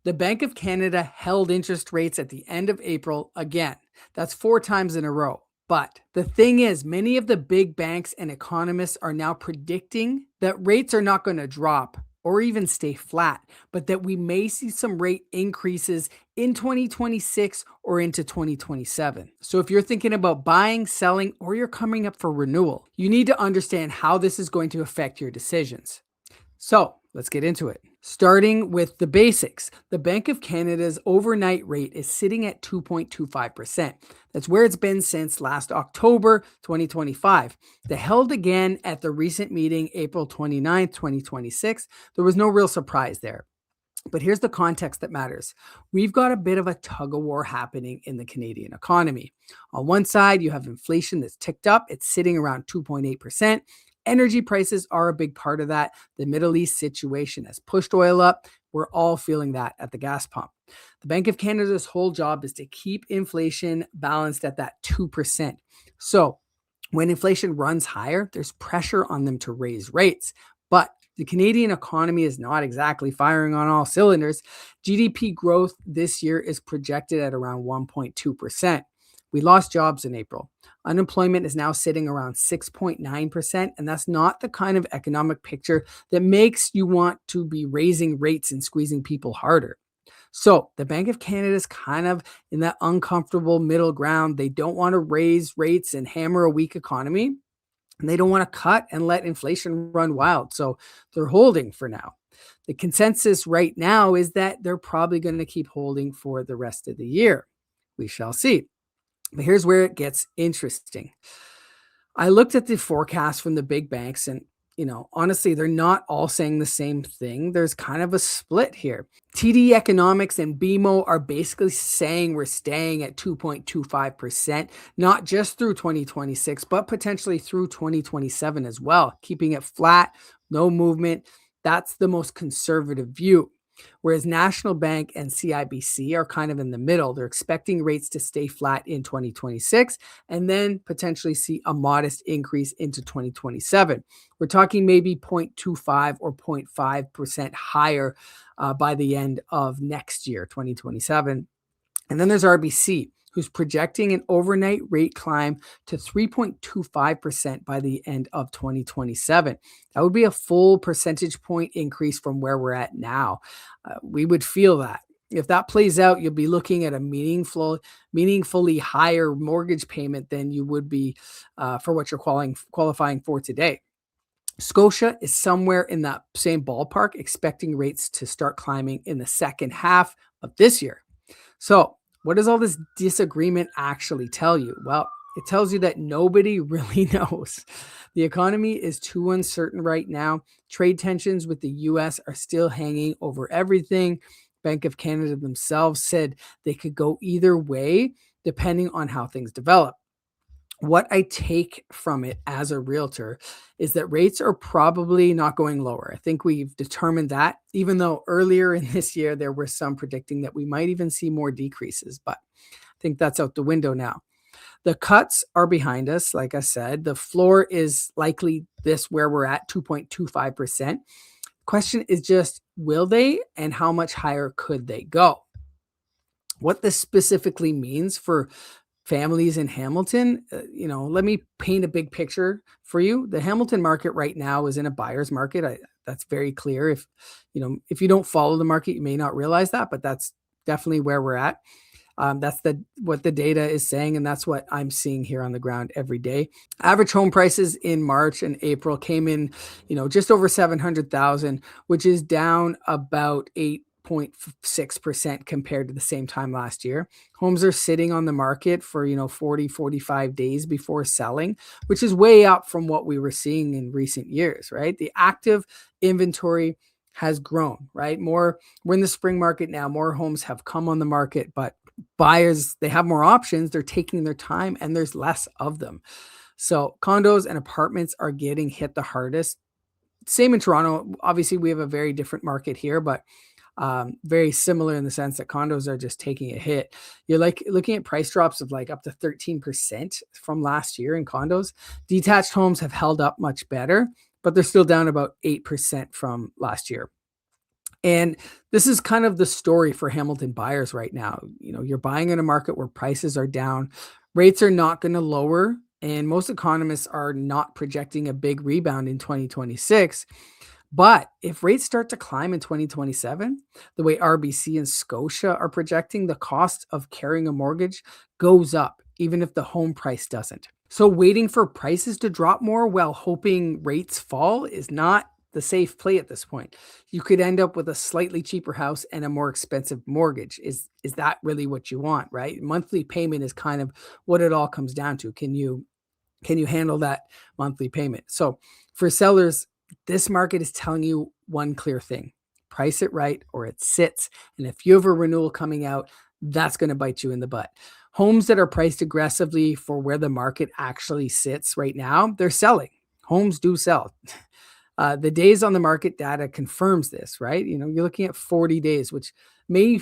The Bank of Canada held interest rates at the end of April again. That's 4 times in a row. But the thing is, many of the big banks and economists are now predicting that rates are not going to drop or even stay flat, but that we may see some rate increases in 2026 or into 2027. So if you're thinking about buying, selling, or you're coming up for renewal, you need to understand how this is going to affect your decisions. So let's get into it. Starting with the basics, the Bank of Canada's overnight rate is sitting at 2.25%. That's where it's been since last October 2025. They held again at the recent meeting, April 29th, 2026. There was no real surprise there. But here's the context that matters. We've got a bit of a tug of war happening in the Canadian economy. On one side, you have inflation that's ticked up. It's sitting around 2.8%. Energy prices are a big part of that. The Middle East situation has pushed oil up. We're all feeling that at the gas pump. The Bank of Canada's whole job is to keep inflation balanced at that 2%. So when inflation runs higher, there's pressure on them to raise rates. But the Canadian economy is not exactly firing on all cylinders. GDP growth this year is projected at around 1.2%. We lost jobs in April. Unemployment is now sitting around 6.9%, and that's not the kind of economic picture that makes you want to be raising rates and squeezing people harder. So the Bank of Canada is kind of in that uncomfortable middle ground. They don't want to raise rates and hammer a weak economy, and they don't want to cut and let inflation run wild. So they're holding for now. The consensus right now is that they're probably going to keep holding for the rest of the year. We shall see. But here's where it gets interesting. I looked at the forecast from the big banks, and honestly, they're not all saying the same thing. There's kind of a split here. TD Economics and BMO are basically saying we're staying at 2.25%, not just through 2026, but potentially through 2027 as well, keeping it flat, no movement. That's the most conservative view. Whereas National Bank and CIBC are kind of in the middle. They're expecting rates to stay flat in 2026 and then potentially see a modest increase into 2027. We're talking maybe 0.25 or 0.5% higher by the end of next year, 2027. And then there's RBC, who's projecting an overnight rate climb to 3.25% by the end of 2027. That would be a full percentage point increase from where we're at now. We would feel that. If that plays out, you'll be looking at a meaningfully higher mortgage payment than you would be for what you're qualifying for today. Scotia is somewhere in that same ballpark, expecting rates to start climbing in the second half of this year. So what does all this disagreement actually tell you? Well, it tells you that nobody really knows. The economy is too uncertain right now. Trade tensions with the US are still hanging over everything. Bank of Canada themselves said they could go either way depending on how things develop. What I take from it as a realtor is that rates are probably not going lower. I think we've determined that, even though earlier in this year there were some predicting that we might even see more decreases, but I think that's out the window now. The cuts are behind us. Like I said, the floor is likely this where we're at, 2.25%. Question is just, will they, and how much higher could they go? What this specifically means for families in Hamilton, let me paint a big picture for you. The Hamilton market right now is in a buyer's market. That's very clear. If you don't follow the market, you may not realize that, but that's definitely where we're at. That's what the data is saying, and that's what I'm seeing here on the ground every day. Average home prices in March and April came in, just over 700,000, which is down about 8.6% compared to the same time last year. Homes are sitting on the market for 40, 45 days before selling, which is way up from what we were seeing in recent years, right? The active inventory has grown, right? We're in the spring market now. More homes have come on the market, but buyers, they have more options. They're taking their time and there's less of them. So condos and apartments are getting hit the hardest. Same in Toronto. Obviously, we have a very different market here, but very similar in the sense that condos are just taking a hit. You're like looking at price drops of like up to 13% from last year in condos. Detached homes have held up much better, but they're still down about 8% from last year. And this is kind of the story for Hamilton buyers right now. You're buying in a market where prices are down, rates are not going to lower, and most economists are not projecting a big rebound in 2026. But if rates start to climb in 2027, the way RBC and Scotia are projecting, the cost of carrying a mortgage goes up, even if the home price doesn't. So, waiting for prices to drop more while hoping rates fall is not the safe play at this point. You could end up with a slightly cheaper house and a more expensive mortgage. Is that really what you want, right? Monthly payment is kind of what it all comes down to. Can you handle that monthly payment? So for sellers, this market is telling you one clear thing: price it right or it sits. And if you have a renewal coming out, that's going to bite you in the butt. Homes that are priced aggressively for where the market actually sits right now, they're selling. Homes do sell. The days on the market data confirms this, right? You're looking at 40 days, which may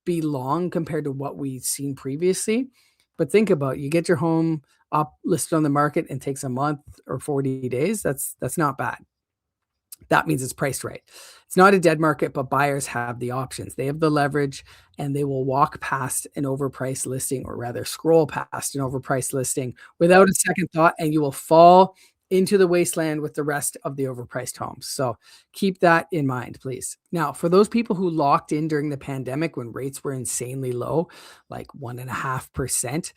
be long compared to what we've seen previously. But think about it. You get your home up listed on the market and takes a month or 40 days. That's not bad. That means it's priced right. It's not a dead market, but buyers have the options. They have the leverage and they will walk past an overpriced listing, or rather scroll past an overpriced listing without a second thought, and you will fall into the wasteland with the rest of the overpriced homes. So keep that in mind, please. Now, for those people who locked in during the pandemic when rates were insanely low, like 1.5%,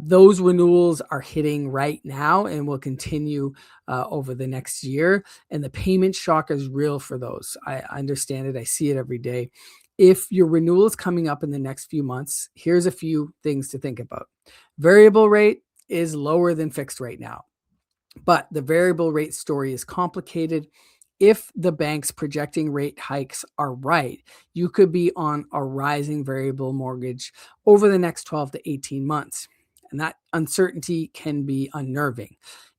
those renewals are hitting right now and will continue over the next year. And the payment shock is real for those. I understand it. I see it every day. If your renewal is coming up in the next few months, here's a few things to think about. Variable rate is lower than fixed rate now, but the variable rate story is complicated. If the bank's projecting rate hikes are right, you could be on a rising variable mortgage over the next 12 to 18 months. And that uncertainty can be unnerving.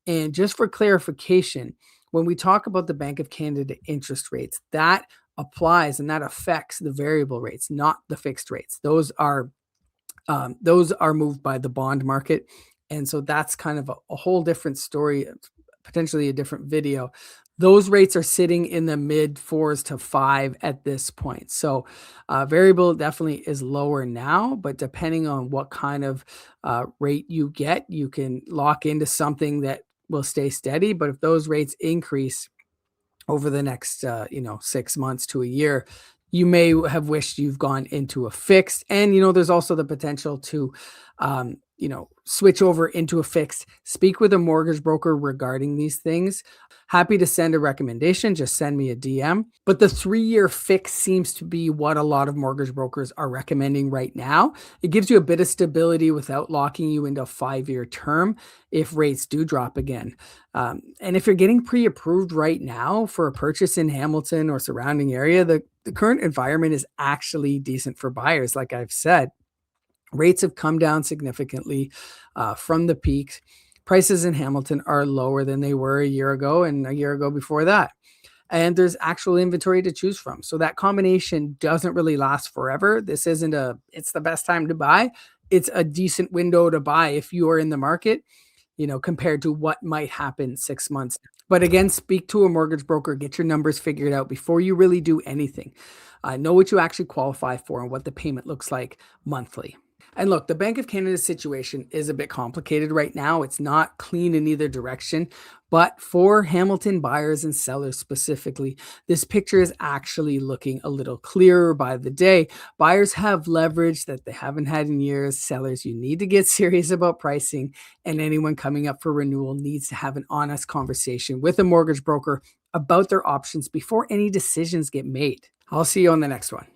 And just for clarification, when we talk about the Bank of Canada interest rates, that applies and that affects the variable rates, not the fixed rates. Those are moved by the bond market. And so that's kind of a whole different story, potentially a different video. Those rates are sitting in the mid fours to five at this point. So variable definitely is lower now, but depending on what kind of rate you get, you can lock into something that will stay steady. But if those rates increase over the next 6 months to a year, you may have wished you've gone into a fixed. And there's also the potential to switch over into a fixed. Speak with a mortgage broker regarding these things. Happy to send a recommendation. Just send me a DM. But the 3-year fix seems to be what a lot of mortgage brokers are recommending right now. It gives you a bit of stability without locking you into a 5-year term if rates do drop again. And if you're getting pre-approved right now for a purchase in Hamilton or surrounding area, the current environment is actually decent for buyers. Like I've said, rates have come down significantly from the peaks. Prices in Hamilton are lower than they were a year ago and a year ago before that. And there's actual inventory to choose from. So that combination doesn't really last forever. This isn't it's the best time to buy. It's a decent window to buy if you are in the market, compared to what might happen 6 months. But again, speak to a mortgage broker, get your numbers figured out before you really do anything. Know what you actually qualify for and what the payment looks like monthly. And look, the Bank of Canada's situation is a bit complicated right now. It's not clean in either direction. But for Hamilton buyers and sellers specifically, this picture is actually looking a little clearer by the day. Buyers have leverage that they haven't had in years. Sellers, you need to get serious about pricing. And anyone coming up for renewal needs to have an honest conversation with a mortgage broker about their options before any decisions get made. I'll see you on the next one.